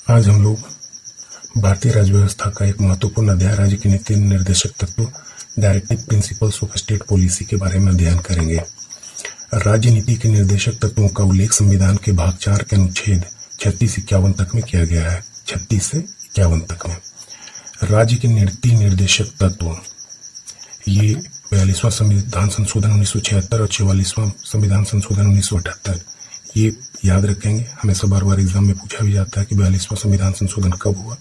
आज हम लोग भारतीय राज्य व्यवस्था का एक महत्वपूर्ण अध्याय राज्य की नीति निर्देशक तत्व directive principles of state policy के बारे में अध्ययन करेंगे। राज्य नीति के निर्देशक तत्वों का उल्लेख संविधान के भाग 4 के अनुच्छेद 36 से 51 तक में किया गया है। 36 से 51 तक में राज्य के नीति निर्देशक तत्व ये 42वां संविधान संशोधन 1976 और 44वां संविधान संशोधन 1978 ये याद रखेंगे। हमेशा बार बार एग्जाम में पूछा भी जाता है कि 42वां संविधान संशोधन कब हुआ।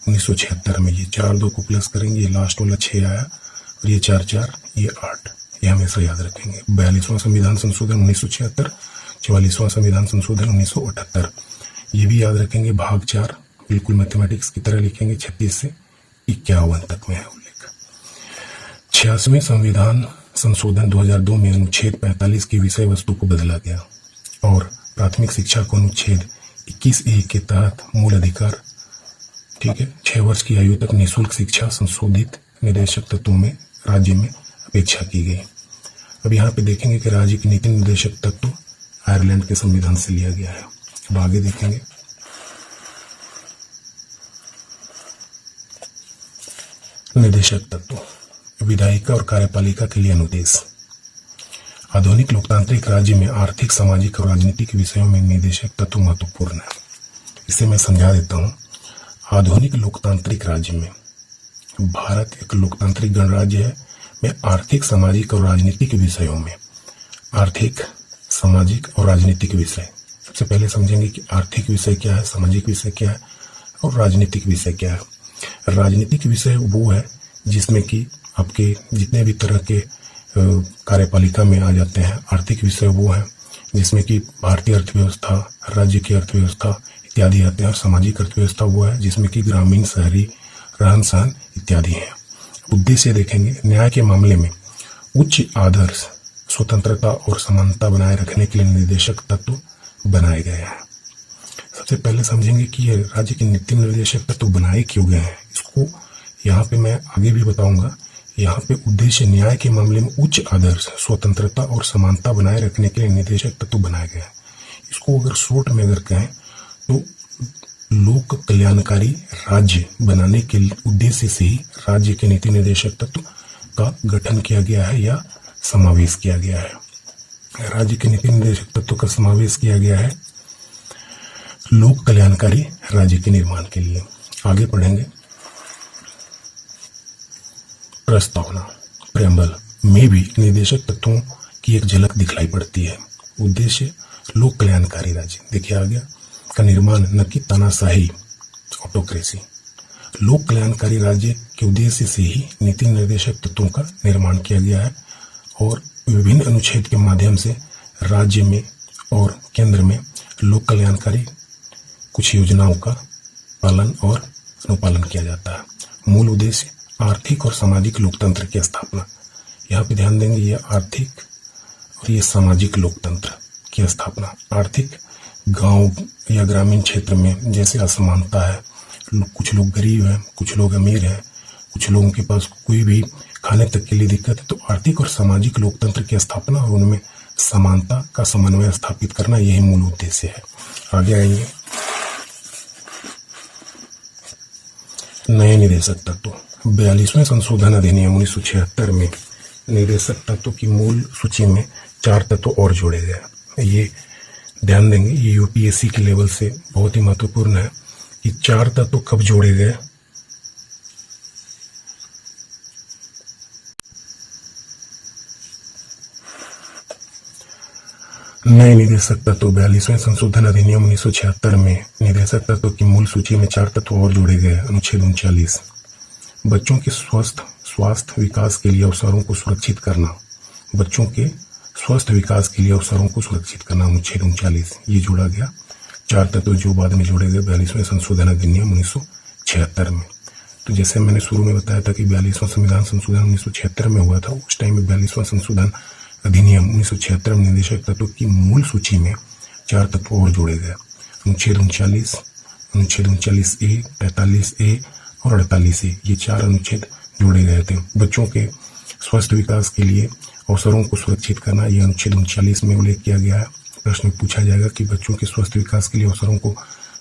1976 में। ये 4 को प्लस करेंगे, ये लास्ट वाला 6 आया और ये 4 4 ये 8, ये हमेशा याद रखेंगे। 42वां संविधान संशोधन 1976, 44वां संविधान संशोधन 1978 ये भी याद रखेंगे। भाग 4 बिल्कुल मैथमेटिक्स की तरह लिखेंगे। 36 से 51 तक में है उल्लेख। 86वें संविधान संशोधन 2002 में अनुच्छेद 45 की विषय वस्तु को बदला गया और प्राथमिक शिक्षा को अनुच्छेद 21A के तहत मूल अधिकार, ठीक है, 6 वर्ष की आयु तक निःशुल्क शिक्षा संशोधित निर्देशक तत्वों में राज्य में अपेक्षा की गई। अब यहाँ पे देखेंगे कि राज्य की नीति निर्देशक तत्व आयरलैंड के संविधान से लिया गया है। अब आगे देखेंगे। निर्देशक तत्व विधायिका और कार्यपालिका के लिए अनुदेश। आधुनिक लोकतांत्रिक राज्य में आर्थिक, सामाजिक और राजनीतिक विषयों में निर्देशक तत्व महत्वपूर्ण है। इसे मैं समझा देता हूँ। आधुनिक लोकतांत्रिक राज्य में, भारत एक लोकतांत्रिक गणराज्य है, में आर्थिक, सामाजिक और राजनीतिक विषयों में, आर्थिक, सामाजिक और राजनीतिक विषय, सबसे पहले समझेंगे कि आर्थिक विषय क्या है, सामाजिक विषय क्या है और राजनीतिक विषय क्या है। राजनीतिक विषय वो है जिसमें कि आपके जितने भी तरह के कार्यपालिका में आ जाते हैं। आर्थिक विषय वो है जिसमें कि भारतीय अर्थव्यवस्था, राज्य की अर्थव्यवस्था इत्यादि आते हैं। और सामाजिक अर्थव्यवस्था वो है जिसमें कि ग्रामीण, शहरी रहन सहन इत्यादि हैं। उद्देश्य देखेंगे। न्याय के मामले में उच्च आदर्श, स्वतंत्रता और समानता बनाए रखने के लिए निर्देशक तत्व बनाए गए हैं। सबसे पहले समझेंगे कि ये राज्य के नीति निर्देशक तत्व बनाए क्यों गए हैं। इसको यहाँ पे मैं आगे भी बताऊंगा। यहाँ पे उद्देश्य न्याय के मामले में उच्च आदर्श, स्वतंत्रता और समानता बनाए रखने के लिए निर्देशक तत्व बनाए गए हैं। इसको अगर शॉर्ट में अगर कहें तो लोक कल्याणकारी राज्य बनाने के उद्देश्य से ही राज्य के नीति निर्देशक तत्व का गठन किया गया है या समावेश किया गया है। राज्य के नीति निर्देशक तत्व का समावेश किया गया है लोक कल्याणकारी राज्य के निर्माण के लिए। आगे पढ़ेंगे। प्रस्तावना, प्रेम्बल में भी निर्देशक तत्वों की एक झलक दिखलाई पड़ती है। उद्देश्य लोक कल्याणकारी राज्य, देखिए आ गया, का निर्माण, न कि तानाशाही ऑटोक्रेसी। लोक कल्याणकारी राज्य के उद्देश्य से ही नीति निर्देशक तत्वों का निर्माण किया गया है और विभिन्न अनुच्छेद के माध्यम से राज्य में और केंद्र में लोक कल्याणकारी कुछ योजनाओं का पालन और अनुपालन किया जाता है। मूल उद्देश्य आर्थिक और सामाजिक लोकतंत्र की स्थापना। यहाँ पे ध्यान देंगे, ये आर्थिक और ये सामाजिक लोकतंत्र की स्थापना। आर्थिक, गांव या ग्रामीण क्षेत्र में जैसे असमानता है, कुछ लोग गरीब हैं, कुछ लोग अमीर हैं, कुछ लोगों के पास कोई भी खाने तक के लिए दिक्कत है, तो आर्थिक और सामाजिक लोकतंत्र की स्थापना और उनमें समानता का समन्वय स्थापित करना, यही मूल उद्देश्य है। आगे आएंगे। नए निर्देशक तत्व। 42वें संशोधन अधिनियम 1976 में निर्देशक तत्व की मूल सूची में 4 तत्व और जोड़े गए। ये ध्यान देंगे, ये यूपीएससी के लेवल से बहुत ही महत्वपूर्ण है कि 4 तत्व कब जोड़े गए। नए निर्देशक तत्व 42वें संशोधन अधिनियम 1976 में निर्देशक तत्व की मूल सूची में 4 तत्व और जोड़े गए। अनुच्छेद 39, बच्चों के स्वास्थ्य विकास के लिए अवसरों को सुरक्षित करना। बच्चों के स्वस्थ विकास के लिए अवसरों को सुरक्षित करना, अनुच्छेद 39 ये जोड़ा गया। 4 तत्व जो बाद में जोड़े गए 42वें संशोधन अधिनियम 1976 में। तो जैसे मैंने शुरू में बताया था कि 42वां संविधान संशोधन 1976 में हुआ था, उस टाइम में 42वां संशोधन अधिनियम 1976 में निर्देशक तत्व की मूल सूची में 4 तत्व और जोड़े गए। अनुच्छेद 39, अनुच्छेद 39A, 45A और 48A ये 4 अनुच्छेद जोड़े गए थे। बच्चों के स्वस्थ विकास के लिए अवसरों को सुरक्षित करना, यह अनुच्छेद 39 में उल्लेख किया गया है। प्रश्न पूछा जाएगा कि बच्चों के स्वस्थ विकास के लिए अवसरों को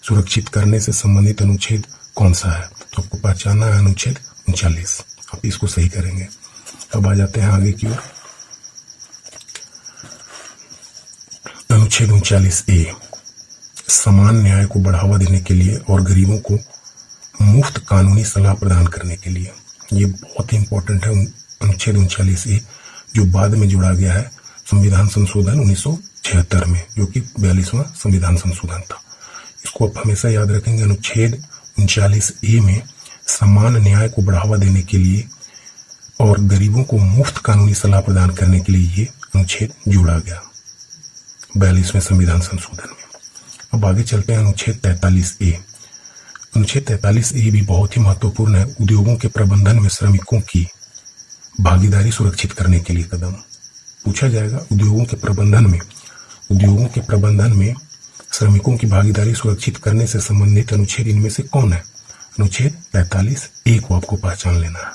सुरक्षित करने से संबंधित अनुच्छेद कौन सा है? तो आपको पहचानना है अनुच्छेद 39। आप इसको सही करेंगे। अब आ जाते हैं आगे की ओर। अनुच्छेद 39A समान न्याय को बढ़ावा देने के लिए और गरीबों को मुफ्त कानूनी सलाह प्रदान करने के लिए। ये बहुत ही इंपॉर्टेंट है अनुच्छेद 39A, जो बाद में जोड़ा गया है संविधान संशोधन 1976 में, जो कि 42वां संविधान संशोधन था। इसको आप हमेशा याद रखेंगे। अनुच्छेद 39A में समान न्याय को बढ़ावा देने के लिए और गरीबों को मुफ्त कानूनी सलाह प्रदान करने के लिए ये अनुच्छेद जोड़ा गया 42वें संविधान संशोधन में। अब आगे चलते हैं अनुच्छेद 43A। अनुच्छेद 43A भी बहुत ही महत्वपूर्ण है। उद्योगों के प्रबंधन में श्रमिकों की भागीदारी सुरक्षित करने के लिए कदम। पूछा जाएगा उद्योगों के प्रबंधन में श्रमिकों की भागीदारी सुरक्षित करने से संबंधित अनुच्छेद इनमें से कौन है? अनुच्छेद 43A को आपको पहचान लेना है।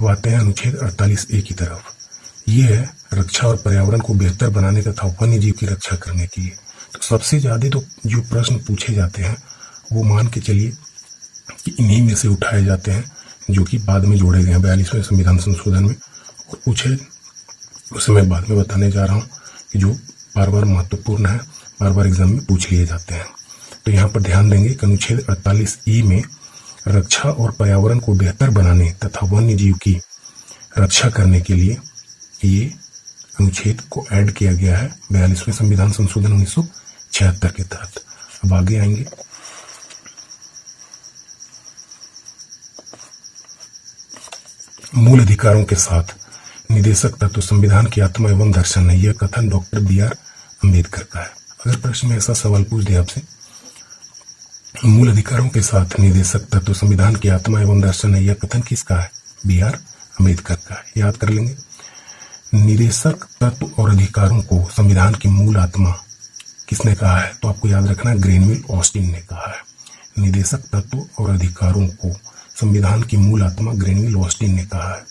अब आते हैं अनुच्छेद 48A की तरफ। ये है रक्षा और पर्यावरण को बेहतर बनाने तथा वन्य जीव की रक्षा करने के लिए। तो सबसे ज्यादा तो जो प्रश्न पूछे जाते हैं वो मान के चलिए कि इन्हीं में से उठाए जाते हैं, जो कि बाद में जोड़े गए हैं 42वें संविधान संशोधन में। और पूछे उसे मैं बाद में बताने जा रहा हूँ कि जो बार बार महत्वपूर्ण है, बार बार एग्जाम में पूछ लिए जाते हैं। तो यहाँ पर ध्यान देंगे कि अनुच्छेद 48E में रक्षा और पर्यावरण को बेहतर बनाने तथा वन्य जीव की रक्षा करने के लिए ये अनुच्छेद को ऐड किया गया है 42वें संविधान संशोधन 1976 के तहत। अब आगे आएंगे। मूल अधिकारों के साथ निदेशक तत्व संविधान की आत्मा एवं दर्शन है। यह कथन डॉक्टर B.R. अम्बेडकर का है। अगर प्रश्न में ऐसा सवाल पूछ दे आपसे, मूल अधिकारों के साथ निदेशक तत्व संविधान की आत्मा एवं दर्शन है, यह कथन किसका है? B.R. अम्बेडकर का है। याद कर लेंगे। निदेशक तत्व और अधिकारों को संविधान की मूल आत्मा किसने कहा है? तो आपको याद रखना ग्रेनविल ऑस्टिन ने कहा है। निदेशक तत्व और अधिकारों को संविधान की मूल आत्मा ग्रेनविल ऑस्टिन ने कहा है।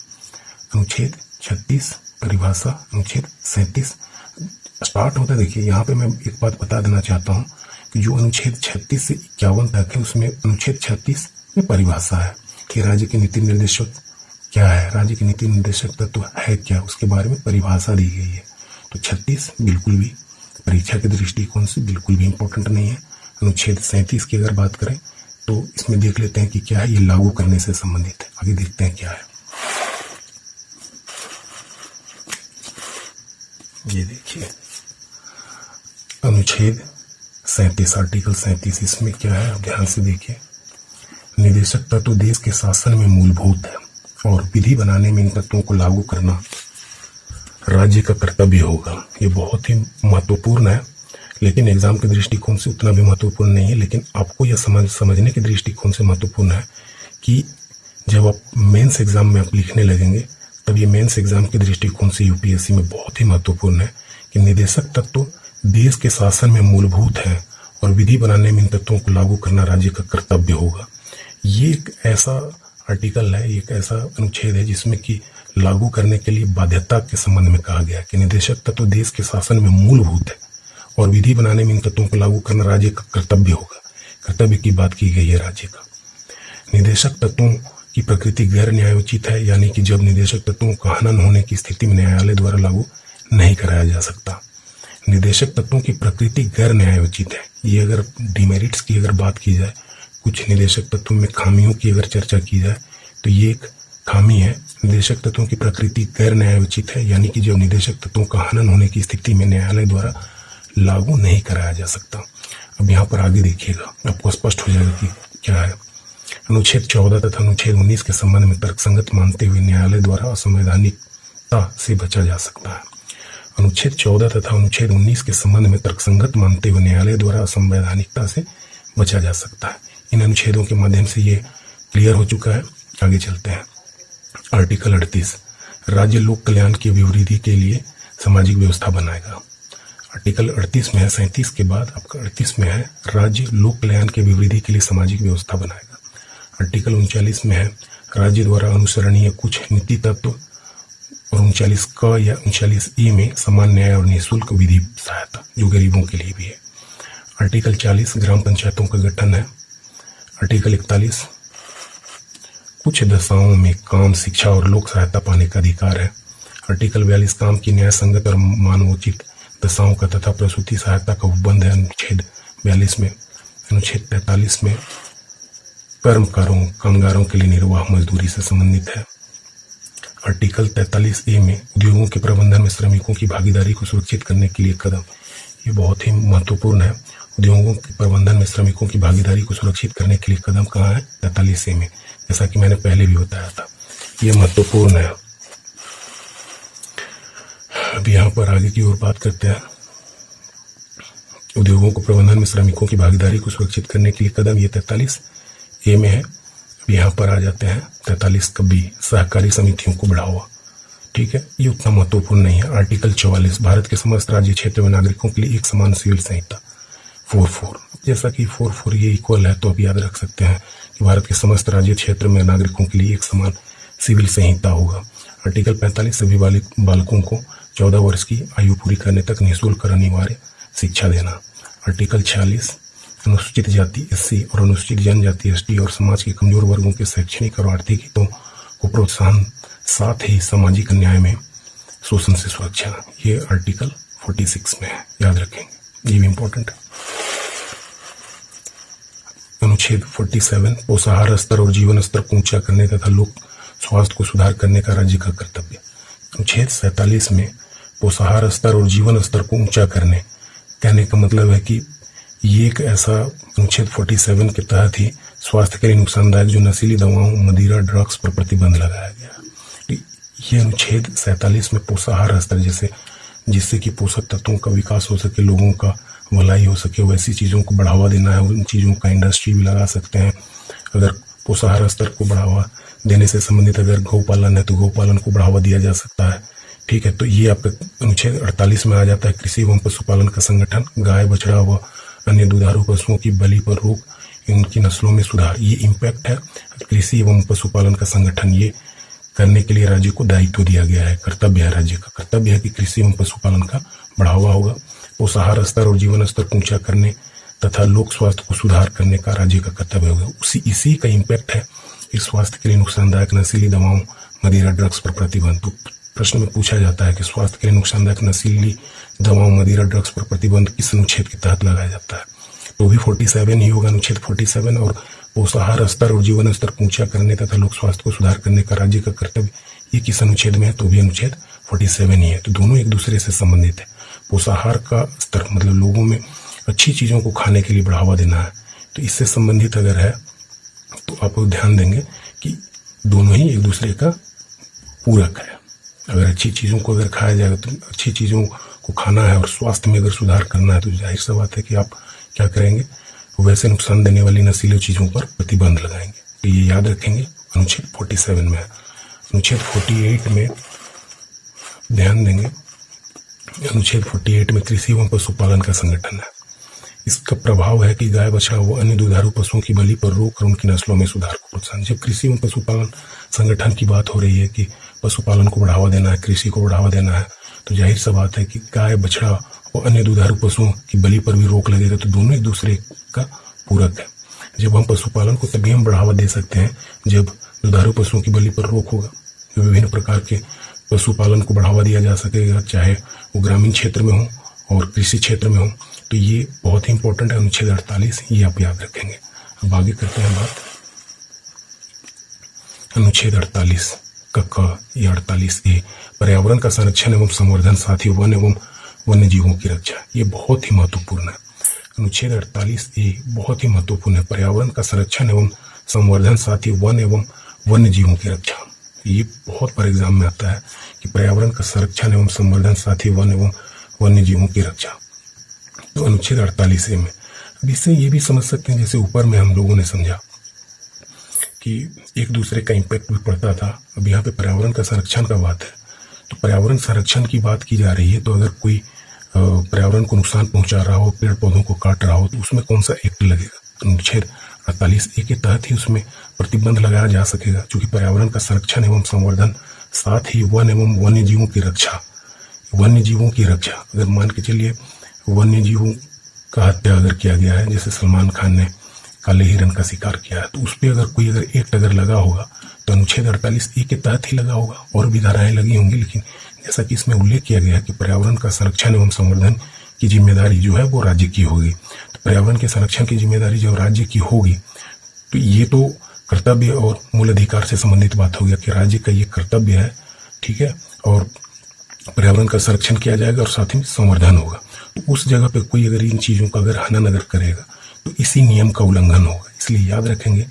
अनुच्छेद 36 परिभाषा। अनुच्छेद 37 स्टार्ट होता है। देखिए यहाँ पे मैं एक बात बता देना चाहता हूँ कि जो अनुच्छेद 36 से 51 तक है उसमें अनुच्छेद 36 में परिभाषा है कि राज्य के नीति निर्देशक क्या है, राज्य की नीति निर्देशक तत्व है क्या, उसके बारे में परिभाषा दी गई है। तो 36 बिल्कुल भी परीक्षा के दृष्टिकोण से बिल्कुल भी इंपॉर्टेंट नहीं है। अनुच्छेद 37 की अगर बात करें तो इसमें देख लेते हैं कि क्या है, ये लागू करने से संबंधित है। आगे देखते हैं क्या है। ये देखिए अनुच्छेद 37 आर्टिकल 37, इसमें क्या है आप ध्यान से देखिए। निदेशक तत्व देश के शासन में मूलभूत है और विधि बनाने में इन तत्वों को लागू करना राज्य का कर्तव्य होगा। ये बहुत ही महत्वपूर्ण है, लेकिन एग्जाम के दृष्टिकोण से उतना भी महत्वपूर्ण नहीं है। लेकिन आपको यह समझने के दृष्टिकोण से महत्वपूर्ण है कि जब आप मेंस एग्जाम में आप लिखने लगेंगे तब ये मेंस एग्जाम के दृष्टिकोण से यूपीएससी में बहुत ही महत्वपूर्ण है कि निदेशक तत्व देश के शासन में मूलभूत है और विधि बनाने में इन तत्वों को लागू करना राज्य का कर्तव्य होगा। ये एक ऐसा आर्टिकल है, एक ऐसा अनुच्छेद है जिसमें कि लागू करने के लिए बाध्यता के संबंध में कहा गया है कि निदेशक तत्व देश के शासन में मूलभूत है और विधि बनाने में इन तत्वों को लागू करना राज्य का कर्तव्य होगा। कर्तव्य की बात की गई है राज्य का। निदेशक तत्वों की प्रकृति गैर न्यायोचित है, यानी कि जब निदेशक तत्वों का हनन होने की स्थिति में न्यायालय द्वारा लागू नहीं कराया जा सकता। निदेशक तत्वों की प्रकृति गैर न्यायोचित है। ये अगर डिमेरिट्स की अगर बात की जाए, कुछ निदेशक तत्वों में खामियों की अगर चर्चा की जाए तो ये एक खामी है। निदेशक तत्वों की प्रकृति गैर न्यायोचित है, यानी कि जब निदेशक तत्वों का हनन होने की स्थिति में न्यायालय द्वारा लागू नहीं कराया जा सकता। अब यहाँ पर आगे देखिएगा, आपको स्पष्ट हो जाएगा कि क्या है। अनुच्छेद 14 तथा अनुच्छेद 19 के संबंध में तर्कसंगत मानते हुए न्यायालय द्वारा असंवैधानिकता से बचा जा सकता है। अनुच्छेद 14 तथा अनुच्छेद 19 के संबंध में तर्कसंगत मानते हुए न्यायालय द्वारा असंवैधानिकता से बचा जा सकता है। इन अनुच्छेदों के माध्यम से ये क्लियर हो चुका है। आगे चलते हैं। आर्टिकल 38 राज्य लोक कल्याण की अभिवृद्धि के लिए सामाजिक व्यवस्था बनाएगा। आर्टिकल 38 में है, 37 के बाद आपका 38 में है राज्य लोक कल्याण की अभिवृद्धि के लिए सामाजिक व्यवस्था बनाएगा। आर्टिकल 39 में है राज्य द्वारा अनुसरणीय कुछ नीति तत्व और 39 क या 39 ई में समान न्याय और निःशुल्क विधि सहायता जो गरीबों के लिए भी है। आर्टिकल 40 ग्राम पंचायतों का गठन है। आर्टिकल 41 कुछ दशाओं में काम, शिक्षा और लोक सहायता पाने का अधिकार है। आर्टिकल 42 काम की न्याय संगत और मानवोचित दशाओं का तथा प्रसूति सहायता का उपबंध है अनुच्छेद 42 में। अनुच्छेद 43 में कर्मकारों, कामगारों के लिए निर्वाह मजदूरी से संबंधित है। आर्टिकल 43A में उद्योगों के प्रबंधन में श्रमिकों की भागीदारी को सुरक्षित करने के लिए कदम, ये बहुत ही महत्वपूर्ण है। उद्योगों के प्रबंधन में श्रमिकों की भागीदारी को सुरक्षित करने के लिए कदम कहाँ है? 43A में, जैसा कि मैंने पहले भी बताया था, ये महत्वपूर्ण है। अब यहाँ पर आगे की ओर बात करते हैं। उद्योगों को प्रबंधन में श्रमिकों की भागीदारी को सुरक्षित करने के लिए कदम, ये 43A में है। अब यहाँ पर आ जाते हैं 43 का B, सहकारी समितियों को बढ़ावा। ठीक है, ये उतना महत्वपूर्ण नहीं है। आर्टिकल 44 भारत के समस्त राज्य क्षेत्र में नागरिकों के लिए एक समान सिविल संहिता। 44 जैसा कि 44 ये इक्वल है, तो आप याद रख सकते हैं कि भारत के समस्त राज्य क्षेत्र में नागरिकों के लिए एक समान सिविल संहिता होगा। आर्टिकल 45 सभी बालकों को 14 वर्ष की आयु पूरी करने तक निःशुल्क और अनिवार्य शिक्षा देना। आर्टिकल 46 अनुसूचित जाति SC और अनुसूचित जनजाति ST और समाज के कमजोर वर्गों के शैक्षणिक और आर्थिक हितों को प्रोत्साहन, साथ ही सामाजिक न्याय में शोषण से सुरक्षा। ये आर्टिकल 46 में है, याद रखेंगे, ये भी इंपॉर्टेंट है। अनुच्छेद 47 पोषाहार स्तर और जीवन स्तर को ऊंचा करने तथा लोक स्वास्थ्य को सुधार करने का राज्य का कर्तव्य। अनुच्छेद 47 में पोषाहार स्तर और जीवन स्तर को ऊंचा करने, कहने का मतलब है कि ये एक ऐसा अनुच्छेद 47 के तहत ही स्वास्थ्य के लिए नुकसानदायक जो नशीली दवाओं, मदिरा, ड्रग्स पर प्रतिबंध लगाया गया। ये अनुच्छेद 47 में पोषाहार स्तर, जैसे जिससे कि पोषक तत्वों का विकास हो सके, लोगों का भलाई हो सके, वैसी चीज़ों को बढ़ावा देना है। उन चीज़ों का इंडस्ट्री भी लगा सकते हैं। अगर पोषाहार स्तर को बढ़ावा देने से संबंधित अगर गौपालन है तो गौपालन को बढ़ावा दिया जा सकता है। ठीक है, तो ये आपका अनुच्छेद 48 में आ जाता है। कृषि एवं पशुपालन का संगठन, गाय, बछड़ा व अन्य दुधारू पशुओं की बलि पर रोक, इनकी नस्लों में सुधार, ये इम्पैक्ट है। कृषि एवं पशुपालन का संगठन ये करने के लिए राज्य को दायित्व दिया गया है, कर्तव्य है। राज्य का कर्तव्य है कि कृषि एवं पशुपालन का बढ़ावा होगा। पोषाहार स्तर और जीवन स्तर को ऊंचा करने तथा लोक स्वास्थ्य को सुधार करने का राज्य का कर्तव्य होगा। इसी का इम्पैक्ट है इस स्वास्थ्य के लिए नुकसानदायक नशीली दवाओं, मदिरा, ड्रग्स पर प्रतिबंध। तो प्रश्न में पूछा जाता है कि स्वास्थ्य के लिए नुकसानदायक नशीली दवाओं, मदिरा, ड्रग्स पर प्रतिबंध किस अनुच्छेद के तहत लगाया जाता है? तो भी 47 ही होगा, अनुच्छेद 47। और पोषाहार स्तर और जीवन स्तर को ऊंचा करने तथा लोक स्वास्थ्य को सुधार करने का राज्य का कर्तव्य, ये किस अनुच्छेद में है? तो भी अनुच्छेद 47 ही है। तो दोनों एक दूसरे से संबंधित है। पोषाहार का स्तर मतलब लोगों में अच्छी चीज़ों को खाने के लिए बढ़ावा देना है, तो इससे संबंधित अगर है तो आप ध्यान देंगे कि दोनों ही एक दूसरे का पूरक है। अगर अच्छी चीज़ों को अगर खाया जाएगा तो अच्छी चीज़ों को खाना है और स्वास्थ्य में अगर सुधार करना है तो जाहिर सी बात है कि आप क्या करेंगे, वैसे नुकसान देने वाली नशीली चीज़ों पर प्रतिबंध लगाएंगे। तो ये याद रखेंगे, अनुच्छेद 47 में है। अनुच्छेद 48 में ध्यान देंगे, अनुच्छेद 48 में कृषि एवं पशुपालन का संगठन है। इसका प्रभाव है कि गाय, बछड़ा व अन्य दुधारू पशुओं की बलि पर रोक और उनकी नस्लों में सुधार को प्रोत्साहन। जब कृषि एवं पशुपालन संगठन की बात हो रही है कि पशुपालन को बढ़ावा देना है, कृषि को बढ़ावा देना है, तो जाहिर सी बात है कि गाय, बछड़ा और अन्य दुधारू पशुओं की बलि पर भी रोक लगेगा। तो दोनों एक दूसरे का पूरक है। जब हम पशुपालन को तभी हम बढ़ावा दे सकते हैं जब दुधारू पशुओं की बलि पर रोक होगा। विभिन्न प्रकार के पशुपालन को बढ़ावा दिया जा सकेगा, चाहे वो ग्रामीण क्षेत्र में हो और कृषि क्षेत्र में हो। तो ये बहुत ही इंपॉर्टेंट है, अनुच्छेद 48, ये आप याद रखेंगे। अब आगे करते हैं बात अनुच्छेद 48 का ये 48A पर्यावरण का संरक्षण एवं संवर्धन, साथ ही वन एवं वन्य जीवों की रक्षा। ये बहुत ही महत्वपूर्ण है। अनुच्छेद 48A बहुत ही महत्वपूर्ण है। पर्यावरण का संरक्षण एवं संवर्धन, साथ ही वन एवं वन्य जीवों की रक्षा। ये बहुत बार एग्जाम में आता है कि पर्यावरण का संरक्षण एवं संवर्धन, साथ ही वन एवं वन्य जीवों की रक्षा। तो अनुच्छेद 48A में अब इससे ये भी समझ सकते हैं, जैसे ऊपर में हम लोगों ने समझा कि एक दूसरे का इम्पैक्ट भी पड़ता था। अब यहाँ पे पर्यावरण का संरक्षण का बात है, तो पर्यावरण संरक्षण की बात की जा रही है। तो अगर कोई पर्यावरण को नुकसान पहुंचा रहा हो, पेड़ पौधों को काट रहा हो, तो उसमें कौन सा एक्ट लगेगा? अनुच्छेद 48A के तहत ही उसमें प्रतिबंध लगाया जा सकेगा, क्योंकि पर्यावरण का संरक्षण एवं संवर्धन, साथ ही वन एवं वन्य जीवों की रक्षा। वन्य जीवों की रक्षा, अगर मान के चलिए वन्य जीवों का हत्या अगर किया गया है, जैसे सलमान खान ने काले हिरन का शिकार किया है, तो उस पर अगर एक्ट अगर लगा होगा तो अनुच्छेद 48A के तहत ही लगा होगा। और भी धाराएं लगी होंगी, लेकिन जैसा कि इसमें उल्लेख किया गया है कि पर्यावरण का संरक्षण एवं संवर्धन की जिम्मेदारी जो है वो राज्य की होगी। तो पर्यावरण के संरक्षण की जिम्मेदारी जब राज्य की होगी तो ये तो कर्तव्य और मूल अधिकार से संबंधित बात हो गया कि राज्य का ये कर्तव्य है, ठीक है, और पर्यावरण का संरक्षण किया जाएगा और साथ ही संवर्धन होगा। तो उस जगह पे कोई अगर इन चीजों का अगर हनन अगर करेगा तो इसी नियम का उल्लंघन होगा। इसलिए याद रखेंगे,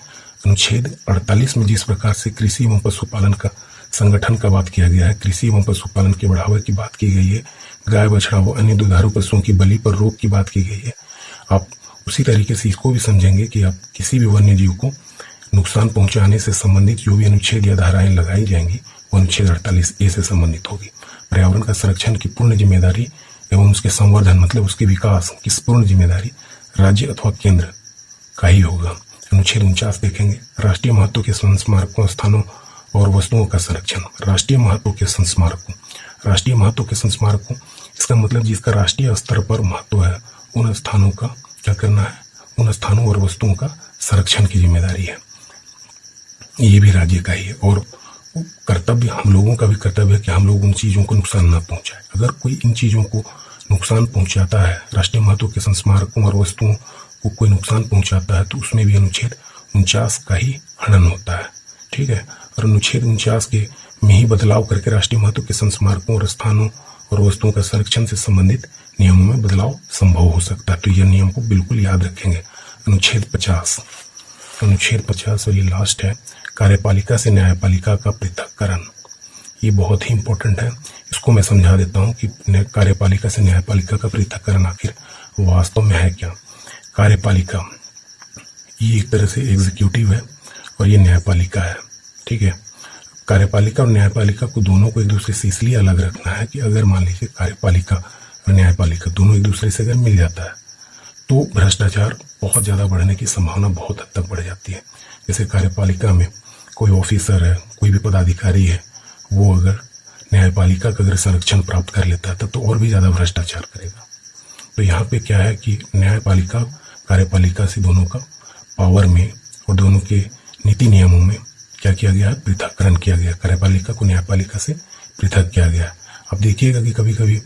अनुच्छेद 48 में जिस प्रकार से कृषि एवं पशुपालन का संगठन का बात किया गया है, कृषि एवं पशुपालन के बढ़ावे की बात की गई है, गाय बछड़ा व अन्य दुधारू पशुओं की बलि पर रोक की बात की गई है, आप उसी तरीके से इसको भी समझेंगे कि आप किसी भी वन्य जीव को नुकसान पहुंचाने से संबंधित जो भी अनुच्छेद या धाराएं लगाई जाएंगी वो अनुच्छेद 48A से संबंधित होगी। पर्यावरण का संरक्षण की पूर्ण जिम्मेदारी एवं उसके संवर्धन मतलब उसके विकास की पूर्ण जिम्मेदारी राज्य अथवा केंद्र का ही होगा। अनुच्छेद 49 देखेंगे, राष्ट्रीय महत्व के स्मारकों, स्थानों और वस्तुओं का संरक्षण। राष्ट्रीय महत्व के संस्मारकों, राष्ट्रीय महत्व के संस्मारकों इसका मतलब जिसका राष्ट्रीय स्तर पर महत्व है उन स्थानों का क्या करना है, उन स्थानों और वस्तुओं का संरक्षण की जिम्मेदारी है, ये भी राज्य का ही है। और कर्तव्य हम लोगों का भी कर्तव्य है कि हम लोग उन चीजों को नुकसान न पहुंचाए। अगर कोई इन चीजों को नुकसान पहुंचाता है, राष्ट्रीय महत्व के संस्मारकों और वस्तुओं को कोई नुकसान पहुंचाता है, तो उसमें भी अनुच्छेद 49 का ही हनन होता है, ठीक है। और अनुच्छेद 49 के में ही बदलाव करके राष्ट्रीय महत्व के संस्मारकों और स्थानों और वस्तुओं का संरक्षण से संबंधित नियमों में बदलाव संभव हो सकता है। तो यह नियम को बिल्कुल याद रखेंगे। अनुच्छेद 50 और ये लास्ट है, कार्यपालिका से न्यायपालिका का पृथक्करण। ये बहुत ही इंपॉर्टेंट है, इसको मैं समझा देता हूँ कि कार्यपालिका से न्यायपालिका का पृथक्करण आखिर वास्तव में है क्या। कार्यपालिका ये एक तरह से एग्जीक्यूटिव है और ये न्यायपालिका है, ठीक है। कार्यपालिका और न्यायपालिका को दोनों को एक दूसरे से इसलिए अलग रखना है कि अगर मान लीजिए कार्यपालिका और न्यायपालिका दोनों एक दूसरे से अगर मिल जाता है तो भ्रष्टाचार बहुत ज़्यादा बढ़ने की संभावना बहुत हद तक बढ़ जाती है। जैसे कार्यपालिका में कोई ऑफिसर है, कोई भी पदाधिकारी है, वो अगर न्यायपालिका का अगर संरक्षण प्राप्त कर लेता है तो और भी ज़्यादा भ्रष्टाचार करेगा। तो यहाँ पे क्या है कि न्यायपालिका कार्यपालिका से दोनों का पावर में और दोनों के नीति नियमों में क्या किया गया है, पृथक्करण किया गया। कार्यपालिका को न्यायपालिका से पृथक किया गया। अब देखिएगा कि कभी कभी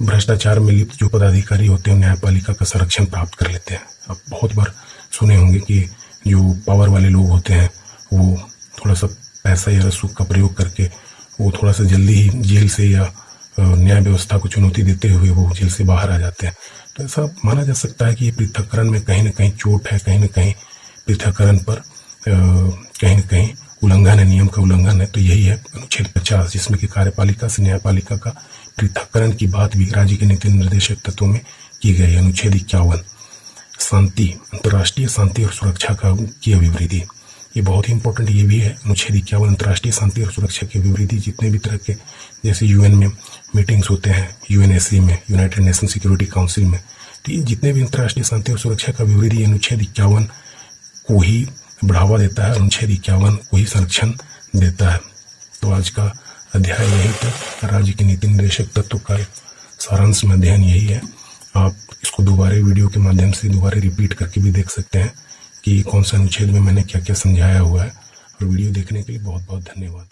भ्रष्टाचार में लिप्त जो पदाधिकारी होते हैं न्यायपालिका का संरक्षण प्राप्त कर लेते हैं। अब बहुत बार सुने होंगे कि जो पावर वाले लोग होते हैं वो थोड़ा सा पैसा या रसूख का प्रयोग करके वो थोड़ा सा जल्दी ही जेल से या न्याय व्यवस्था को चुनौती देते हुए वो जेल से बाहर आ जाते हैं। तो ऐसा माना जा सकता है कि ये पृथक्करण में कहीं न कहीं चोट है, कहीं न कहीं पृथक्करण पर कहीं न कहीं उल्लंघन है, नियम का उल्लंघन है। तो यही है अनुच्छेद 50, जिसमें कि कार्यपालिका से न्यायपालिका का पृथक्करण की बात भी राज्य के नीति निर्देशक तत्वों में की गई है। अनुच्छेद 51, शांति, अंतर्राष्ट्रीय शांति और सुरक्षा का की अभिवृद्धि, ये बहुत ही इंपॉर्टेंट ये भी है। अनुच्छेद 51, अंतर्राष्ट्रीय शांति और सुरक्षा की अभिवृद्धि, जितने भी तरह के जैसे यूएन में मीटिंग्स होते हैं, यूएनएससी में, यूनाइटेड नेशन सिक्योरिटी काउंसिल में, तो ये जितने भी अंतर्राष्ट्रीय शांति और सुरक्षा का अभिवृद्धि अनुच्छेद 51 को ही बढ़ावा देता है, अनुच्छेद 51 को ही संरक्षण देता है। तो आज का अध्याय यही तक, राज्य के नीति निर्देशक तत्व का सारांश में अध्ययन यही है। आप इसको दोबारा वीडियो के माध्यम से दोबारा रिपीट करके भी देख सकते हैं कि कौन सा अनुच्छेद में मैंने क्या क्या समझाया हुआ है। और वीडियो देखने के लिए बहुत बहुत धन्यवाद।